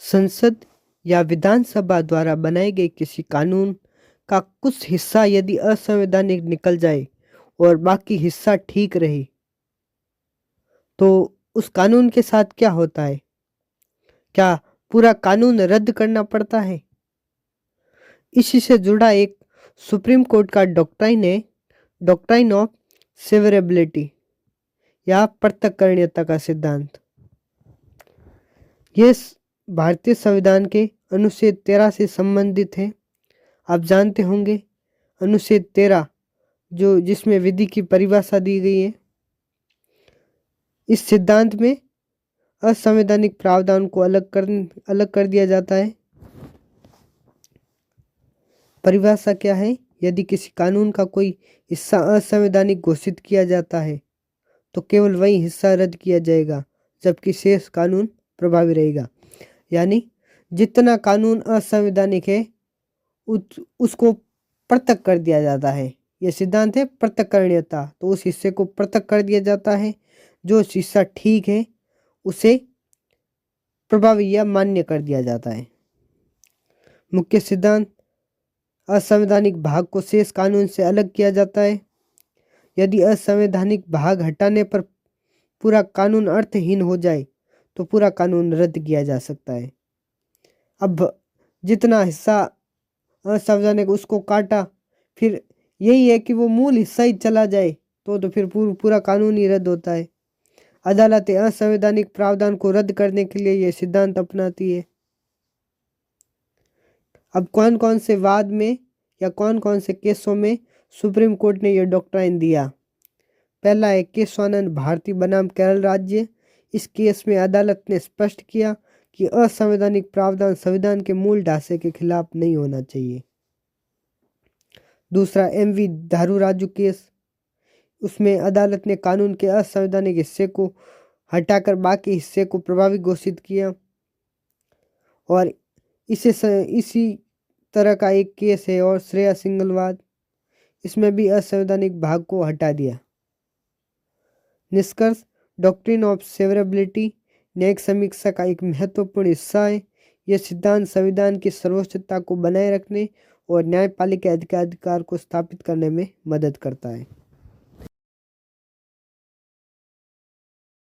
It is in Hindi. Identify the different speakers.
Speaker 1: संसद या विधानसभा द्वारा बनाए गए किसी कानून का कुछ हिस्सा यदि असंवैधानिक निकल जाए और बाकी हिस्सा ठीक रहे तो उस कानून के साथ क्या होता है? क्या पूरा कानून रद्द करना पड़ता है? इसी से जुड़ा एक सुप्रीम कोर्ट का डॉक्ट्राइन है, डॉक्ट्राइन ऑफ सेवरेबिलिटी या पृथक्करणीयता का सिद्धांत। ये भारतीय संविधान के अनुच्छेद 13 से संबंधित है। आप जानते होंगे अनुच्छेद 13 जो जिसमें विधि की परिभाषा दी गई है। इस सिद्धांत में असंवैधानिक प्रावधान को अलग कर दिया जाता है। परिभाषा क्या है? यदि किसी कानून का कोई हिस्सा असंवैधानिक घोषित किया जाता है तो केवल वही हिस्सा रद्द किया जाएगा जबकि शेष कानून प्रभावी रहेगा। यानी जितना कानून असंवैधानिक है उसको पृथक कर दिया जाता है। यह सिद्धांत है पृथक्करणीयता। तो उस हिस्से को पृथक कर दिया जाता है, जो हिस्सा ठीक है उसे प्रभावी या मान्य कर दिया जाता है। मुख्य सिद्धांत: असंवैधानिक भाग को शेष कानून से अलग किया जाता है। यदि असंवैधानिक भाग हटाने पर पूरा कानून अर्थहीन हो जाए तो पूरा कानून रद्द किया जा सकता है। अब जितना हिस्सा असंवैधानिक उसको काटा, फिर यही है कि वो मूल हिस्सा ही चला जाए तो फिर पूरा कानून ही रद्द होता है। अदालतें असंवैधानिक प्रावधान को रद्द करने के लिए यह सिद्धांत अपनाती है। अब कौन कौन से वाद में या कौन कौन से केसों में सुप्रीम कोर्ट ने यह डॉक्ट्राइन दिया? पहला है केशवानंद भारती बनाम केरल राज्य। इस केस में अदालत ने स्पष्ट किया कि असंवैधानिक प्रावधान संविधान के मूल ढांचे के खिलाफ नहीं होना चाहिए। दूसरा MV धारूराजू केस। उसमें अदालत ने कानून के असंवैधानिक हिस्से को हटाकर बाकी हिस्से को प्रभावी घोषित किया। और इसी तरह का एक केस है और श्रेया सिंगलवाद। इसमें भी असंवैधानिक भाग को हटा दिया। निष्कर्ष: डॉक्ट्रिन ऑफ सेवरेबिलिटी न्यायिक समीक्षा का एक महत्वपूर्ण हिस्सा है। यह सिद्धांत संविधान की सर्वोच्चता को बनाए रखने और न्यायपालिका अधिकार को स्थापित करने में मदद करता है।